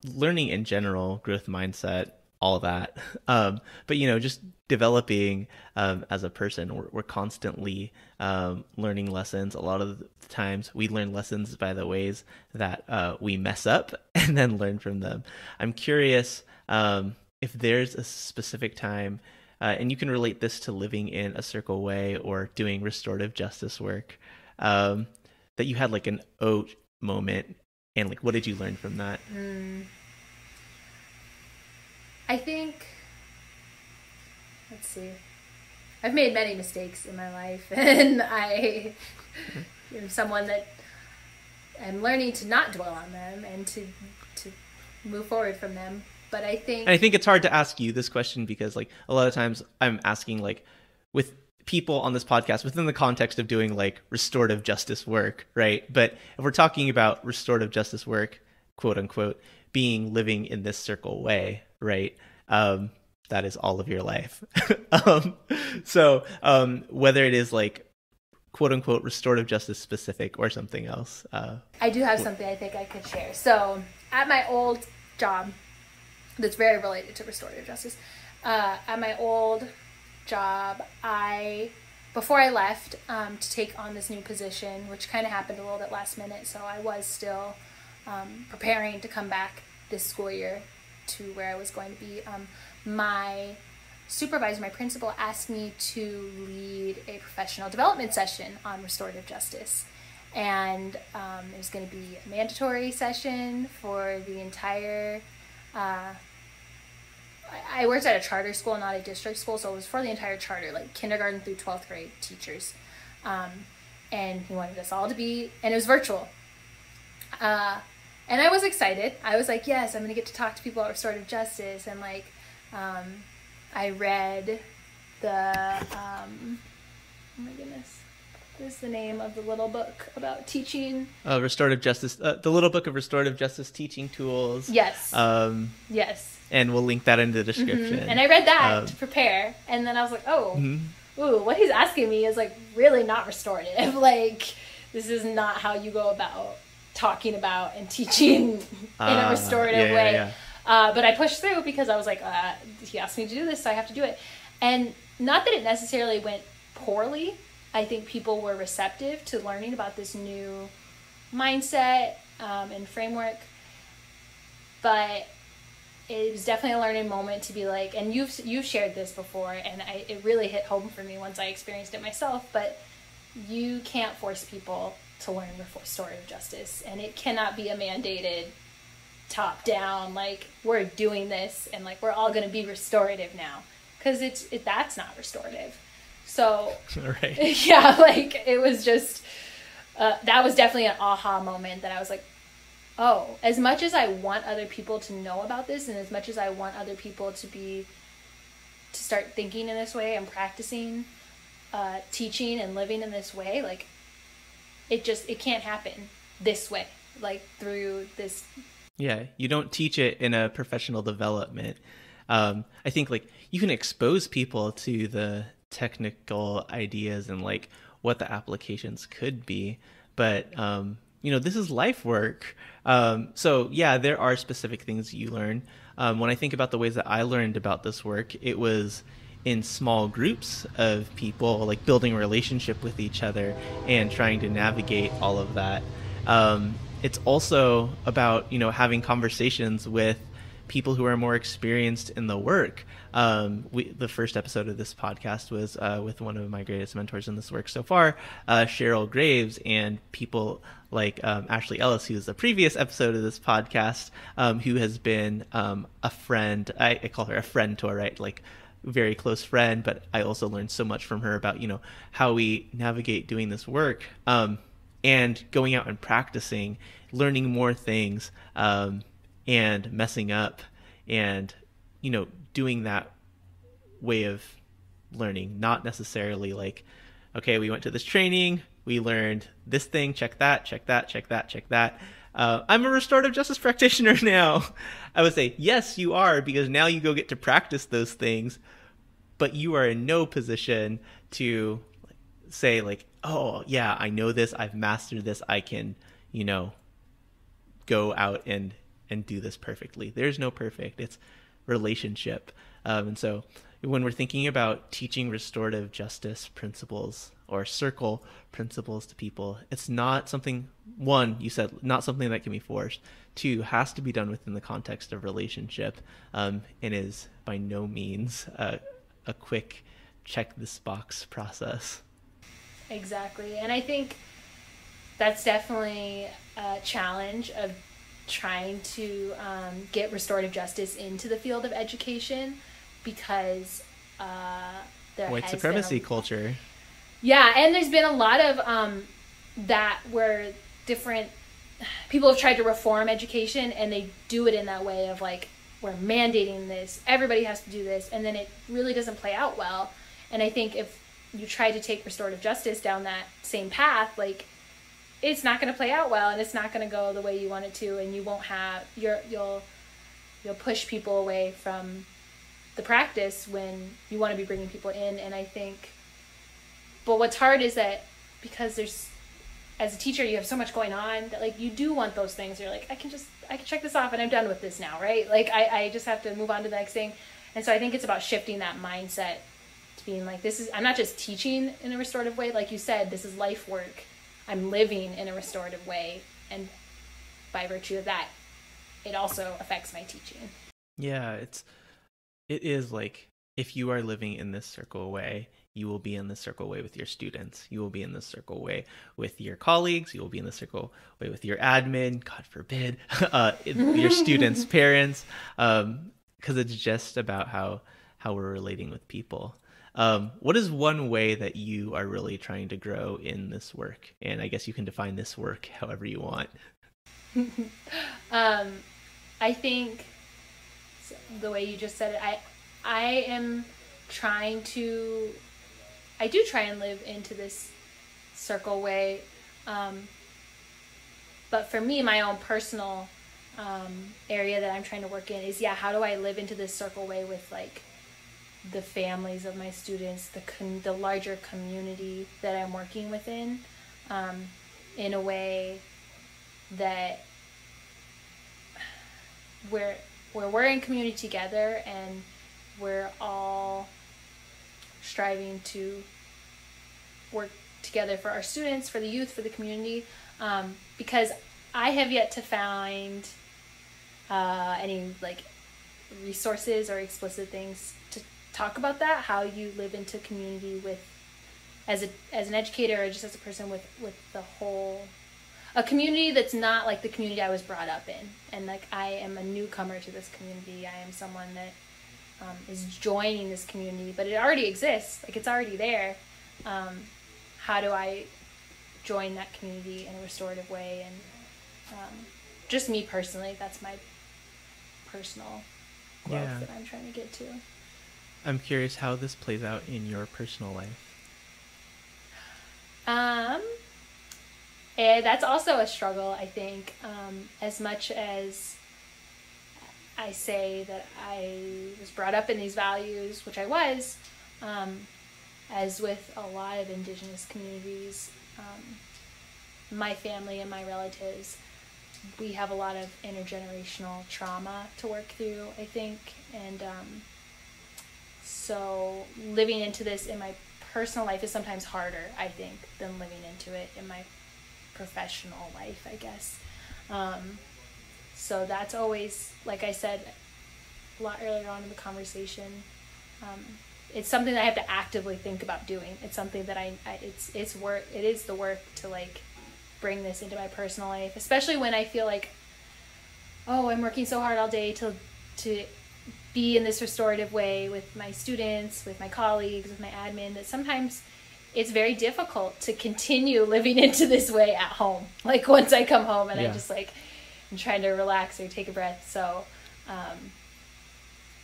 learning in general, growth mindset, all of that. But just developing as a person, we're constantly learning lessons. A lot of the times we learn lessons by the ways that we mess up and then learn from them. I'm curious if there's a specific time, and you can relate this to living in a circle way or doing restorative justice work, um, that you had like an oat moment, and like what did you learn from that? I think, let's see, I've made many mistakes in my life, and I am someone that I'm learning to not dwell on them and to move forward from them. But I And I think, think it's hard to ask you this question because like a lot of times I'm asking like with people on this podcast within the context of doing like restorative justice work, right? But if we're talking about restorative justice work, quote unquote, being living in this circle way, right? That is all of your life. um, so whether it is like quote unquote restorative justice specific or something else. I do have something I think I could share. So, at my old job, that's very related to restorative justice. At my old job, before I left to take on this new position, which kind of happened a little bit last minute, so I was still preparing to come back this school year to where I was going to be. My supervisor, my principal, asked me to lead a professional development session on restorative justice. And it was going to be a mandatory session for the entire I worked at a charter school, not a district school, so it was for the entire charter, like kindergarten through 12th grade teachers. And he wanted us all to be, and it was virtual. And I was excited. I was like, yes, I'm going to get to talk to people about restorative justice. And like, I read oh my goodness, what is the name of the little book about teaching? Restorative justice, the little book of restorative justice teaching tools. Yes. Yes. And we'll link that in the description. And I read that to prepare, and then I was like, oh, ooh, what he's asking me is like really not restorative. Like, this is not how you go about talking about and teaching in a restorative way. Yeah. But I pushed through because I was like, he asked me to do this, so I have to do it. And not that it necessarily went poorly. I think people were receptive to learning about this new mindset and framework. But it was definitely a learning moment to be like, and you've shared this before, and it really hit home for me once I experienced it myself, but you can't force people to learn restorative justice, and it cannot be a mandated top down, like, we're doing this, and like, we're all going to be restorative now, because that's not restorative. So, right. Yeah, like, it was just, that was definitely an aha moment that I was like, oh, as much as I want other people to know about this, and as much as I want other people to start thinking in this way and practicing teaching and living in this way, like, it can't happen this way. like through this. Yeah, you don't teach it in a professional development. I think like you can expose people to the technical ideas and like what the applications could be, but this is life work. So yeah, there are specific things you learn. When I think about the ways that I learned about this work, it was in small groups of people, like building a relationship with each other and trying to navigate all of that. It's also about having conversations with people who are more experienced in the work. The first episode of this podcast was with one of my greatest mentors in this work so far, Cheryl Graves, and people like Ashley Ellis, who's the previous episode of this podcast, who has been a friend. I call her a friend-tor, right? Like very close friend, but I also learned so much from her about how we navigate doing this work, and going out and practicing, learning more things, and messing up, and doing that way of learning, not necessarily like, okay, we went to this training, we learned this thing, check that, check that, check that, check that. I'm a restorative justice practitioner now. I would say, yes, you are, because now you go get to practice those things, but you are in no position to say like, oh yeah, I know this, I've mastered this, I can, go out and do this perfectly. There's no perfect, it's relationship. And so when we're thinking about teaching restorative justice principles or circle principles to people, it's not something, one, you said, not something that can be forced. Two, has to be done within the context of relationship, and is by no means a quick check this box process. Exactly. And I think that's definitely a challenge of trying to get restorative justice into the field of education, because there white supremacy culture. Yeah, and there's been a lot of that where different people have tried to reform education, and they do it in that way of like, we're mandating this, everybody has to do this, and then it really doesn't play out well. And I think if you try to take restorative justice down that same path, like, it's not going to play out well, and it's not going to go the way you want it to, and you won't have you'll push people away from the practice when you want to be bringing people in. And I think, but what's hard is that because there's, as a teacher, you have so much going on that like you do want those things. You're like, I can check this off and I'm done with this now, right? Like I just have to move on to the next thing. And so I think it's about shifting that mindset to being like, I'm not just teaching in a restorative way, like you said, this is life work. I'm living in a restorative way, and by virtue of that, it also affects my teaching. Yeah, it is like, if you are living in this circle way, you will be in this circle way with your students. You will be in this circle way with your colleagues. You will be in this circle way with your admin, God forbid, your students' parents, because it's just about how we're relating with people. What is one way that you are really trying to grow in this work? And I guess you can define this work however you want. I think the way you just said it, I am trying to, I do try and live into this circle way. But for me, my own personal area that I'm trying to work in is, how do I live into this circle way with like the families of my students, the larger community that I'm working within, in a way that where we're in community together and we're all striving to work together for our students, for the youth, for the community, because I have yet to find any like resources or explicit things to talk about that, how you live into community with, as an educator or just as a person with the whole, a community that's not like the community I was brought up in. And like, I am a newcomer to this community. I am someone that is joining this community, but it already exists. Like, it's already there. How do I join that community in a restorative way? And just me personally, that's my personal growth that I'm trying to get to. I'm curious how this plays out in your personal life. And that's also a struggle, I think. As much as I say that I was brought up in these values, which I was, as with a lot of Indigenous communities, my family and my relatives, we have a lot of intergenerational trauma to work through, I think. And so living into this in my personal life is sometimes harder, I think, than living into it in my professional life, I guess. So that's always, like I said a lot earlier on in the conversation, it's something that I have to actively think about doing. It's something that it's work. It is the work to like bring this into my personal life, especially when I feel like, oh, I'm working so hard all day to be in this restorative way with my students, with my colleagues, with my admin, that sometimes it's very difficult to continue living into this way at home. Like once I come home and I just like, I'm trying to relax or take a breath. So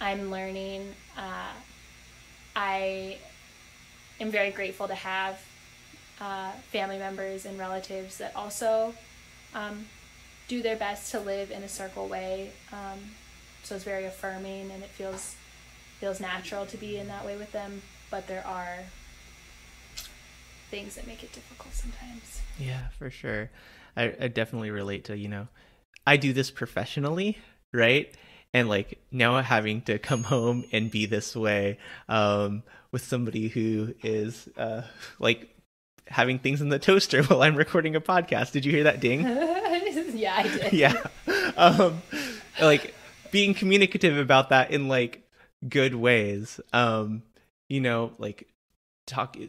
I'm learning. I am very grateful to have family members and relatives that also do their best to live in a circle way. So it's very affirming, and it feels natural to be in that way with them. But there are things that make it difficult sometimes. Yeah, for sure. I definitely relate to, I do this professionally, right? And like now having to come home and be this way with somebody who is like having things in the toaster while I'm recording a podcast. Did you hear that ding? Yeah, I did. Yeah. Like being communicative about that in like good ways. Like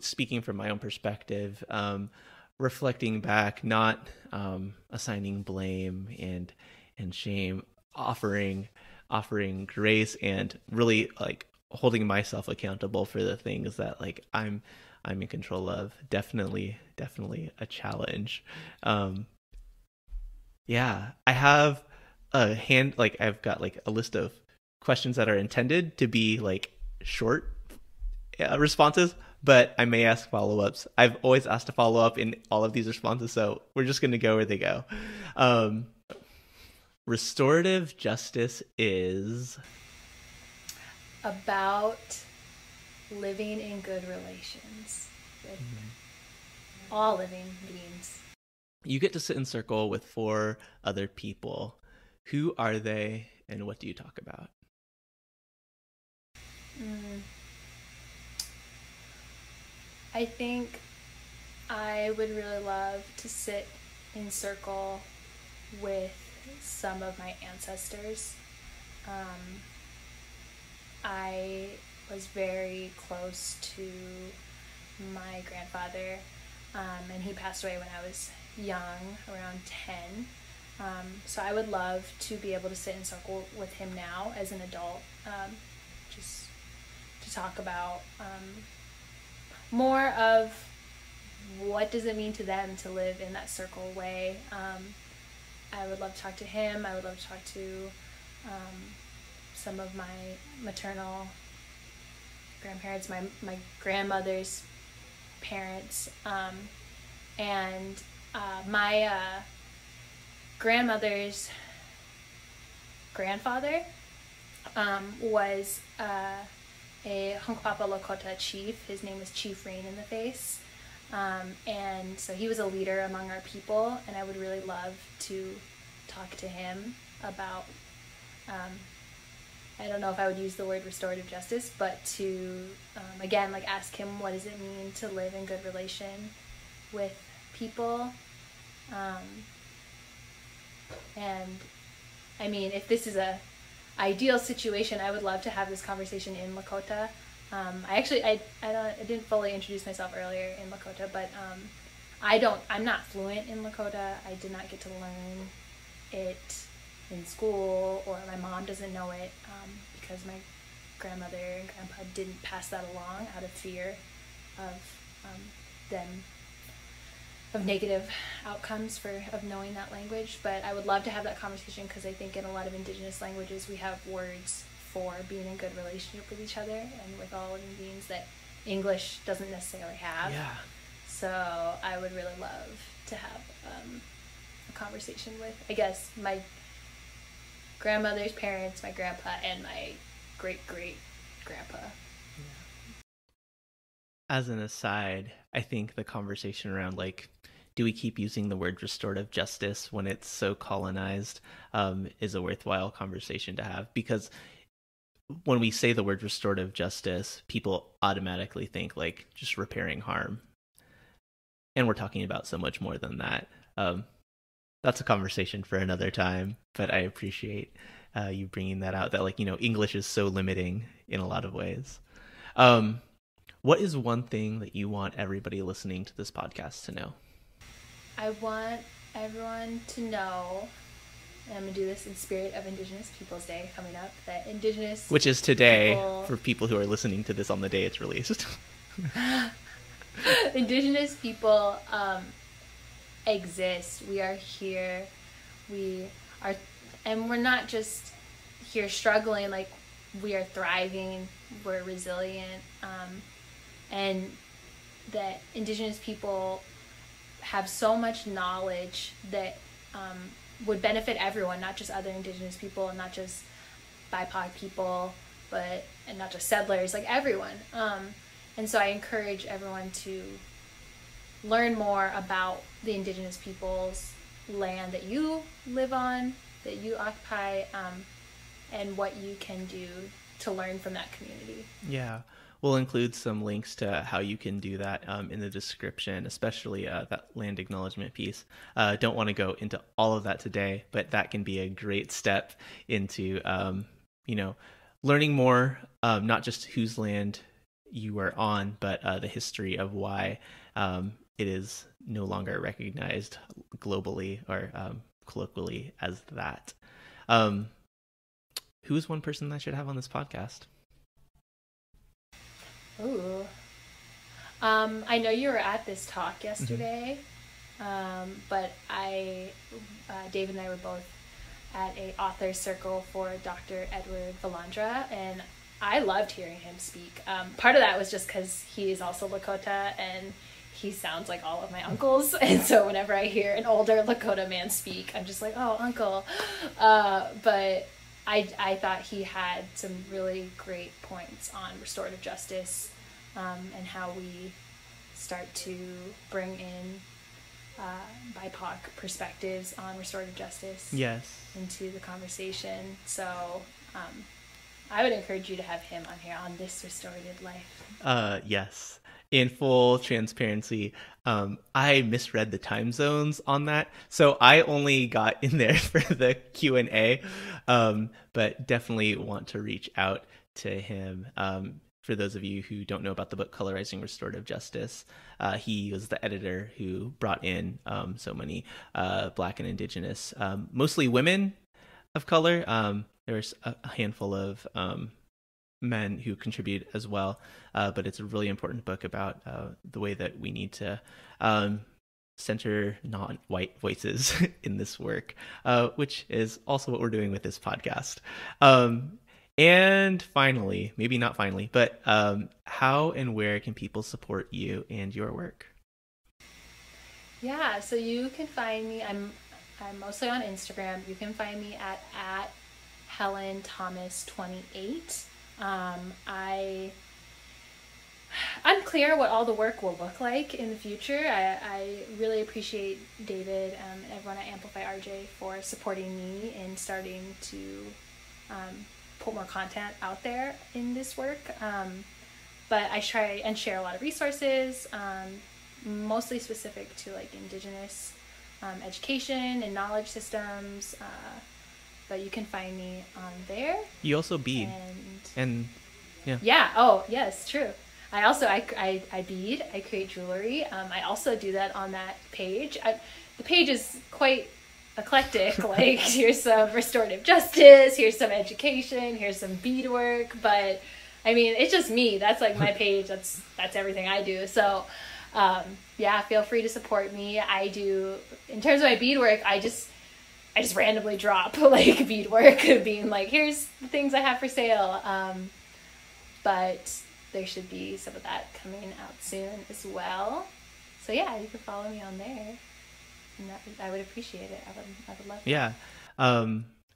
speaking from my own perspective, reflecting back, not assigning blame and shame, offering grace, and really like holding myself accountable for the things that like I'm in control of. Definitely a challenge. Yeah, I have I've got like a list of questions that are intended to be like short responses, but I may ask follow-ups. I've always asked a follow-up in all of these responses, so we're just going to go where they go. Restorative justice is about living in good relations with all living beings. You get to sit in circle with 4 other people. Who are they, and what do you talk about? I think I would really love to sit in circle with some of my ancestors. I was very close to my grandfather, and he passed away when I was young, around 10. So I would love to be able to sit in circle with him now as an adult, just to talk about more of what does it mean to them to live in that circle way. I would love to talk to him. I would love to talk to some of my maternal grandparents, my grandmother's parents, and my grandmother's grandfather was a Hunkpapa Lakota chief. His name was Chief Rain in the Face. And so he was a leader among our people, and I would really love to talk to him about, I don't know if I would use the word restorative justice, but to, again, like ask him what does it mean to live in good relation with people. And I mean, if this is a ideal situation, I would love to have this conversation in Lakota. I didn't fully introduce myself earlier in Lakota, but I'm not fluent in Lakota. I did not get to learn it in school, or my mom doesn't know it because my grandmother and grandpa didn't pass that along out of fear of negative outcomes of knowing that language. But I would love to have that conversation, because I think in a lot of Indigenous languages we have words for being in good relationship with each other and with all living beings that English doesn't necessarily have. Yeah. So I would really love to have a conversation with, I guess, my grandmother's parents, my grandpa, and my great-great-grandpa. As an aside, I think the conversation around, like, do we keep using the word restorative justice when it's so colonized, is a worthwhile conversation to have, because when we say the word restorative justice, people automatically think like just repairing harm. And we're talking about so much more than that. That's a conversation for another time, but I appreciate you bringing that out, that, like, you know, English is so limiting in a lot of ways. What is one thing that you want everybody listening to this podcast to know? I want everyone to know, and I'm going to do this in spirit of Indigenous Peoples Day coming up, that Indigenous... Which is today, for people who are listening to this on the day it's released. Indigenous people exist. We are here. And we're not just here struggling, like, we are thriving, we're resilient, and that Indigenous people have so much knowledge that would benefit everyone, not just other Indigenous people, and not just BIPOC people, and not just settlers, like everyone. And so I encourage everyone to learn more about the Indigenous people's land that you live on, that you occupy, and what you can do to learn from that community. Yeah. We'll include some links to how you can do that in the description, especially that land acknowledgement piece. Don't want to go into all of that today, but that can be a great step into, learning more, not just whose land you are on, but the history of why it is no longer recognized globally or colloquially as that. Who is one person that I should have on this podcast? Ooh. I know you were at this talk yesterday, but David and I were both at a author circle for Dr. Edward Valandra, and I loved hearing him speak. Part of that was just because he is also Lakota, and he sounds like all of my uncles, and so whenever I hear an older Lakota man speak, I'm just like, oh, uncle. But I thought he had some really great points on restorative justice, and how we start to bring in BIPOC perspectives on restorative justice into the conversation. So I would encourage you to have him on here on This Restorative Life. Yes. In full transparency, I misread the time zones on that, so I only got in there for the Q&A, but definitely want to reach out to him. For those of you who don't know about the book Colorizing Restorative Justice, he was the editor who brought in so many Black and Indigenous, mostly women of color. There's a handful of men who contribute as well, but it's a really important book about the way that we need to center non-white voices in this work, which is also what we're doing with this podcast. And finally, maybe not finally, but how and where can people support you and your work? Yeah, so you can find me, I'm mostly on Instagram. You can find me at Helen Thomas 28. I'm unclear what all the work will look like in the future. I really appreciate David and everyone at Amplify RJ for supporting me in starting to put more content out there in this work. But I try and share a lot of resources, mostly specific to like Indigenous education and knowledge systems. But you can find me on there. You also bead. And yeah. Yeah. Oh, yes, true. I also, I bead, I create jewelry. I also do that on that page. The page is quite eclectic. Like, here's some restorative justice, here's some education, here's some beadwork. But I mean, it's just me. That's like my page. That's everything I do. So, yeah, feel free to support me. I do, in terms of my beadwork, I just randomly drop like beadwork, being like, here's the things I have for sale. But there should be some of that coming out soon as well. So yeah, you can follow me on there, and I would appreciate it. I would love that. Yeah.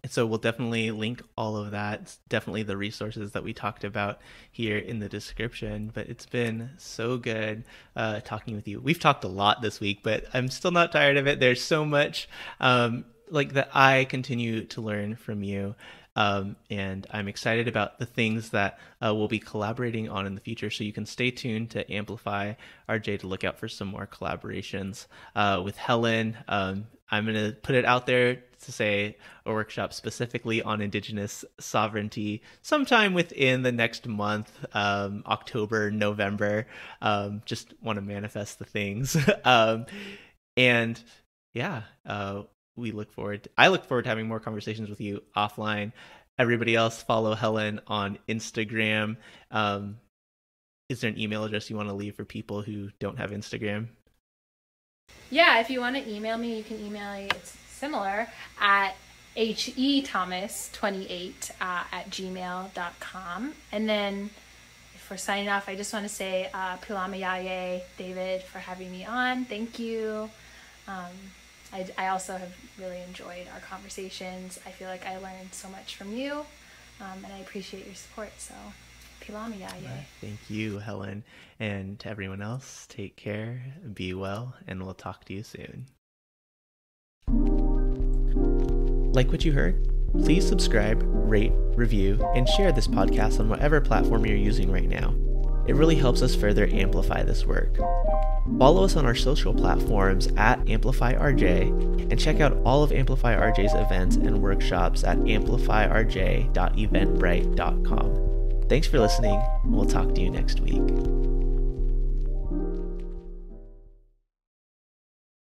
So we'll definitely link all of that. It's definitely the resources that we talked about here in the description. But it's been so good talking with you. We've talked a lot this week, but I'm still not tired of it. There's so much that I continue to learn from you. And I'm excited about the things that we'll be collaborating on in the future. So you can stay tuned to Amplify RJ to look out for some more collaborations with Helen. I'm going to put it out there to say a workshop specifically on Indigenous sovereignty sometime within the next month, October, November. Just want to manifest the things. And yeah, I look forward to having more conversations with you offline. Everybody else, follow Helen on Instagram. Is there an email address you want to leave for people who don't have Instagram? Yeah, if you want to email me, you can email me. It's similar at hethomas28 at gmail.com. And then for signing off, I just want to say Palabras, David, for having me on. Thank you. I also have really enjoyed our conversations. I feel like I learned so much from you, and I appreciate your support. So, Palabras. Thank you, Helen. And to everyone else, take care, be well, and we'll talk to you soon. Like what you heard? Please subscribe, rate, review, and share this podcast on whatever platform you're using right now. It really helps us further amplify this work. Follow us on our social platforms at Amplify RJ, and check out all of Amplify RJ's events and workshops at amplifyrj.eventbrite.com. Thanks for listening, and we'll talk to you next week.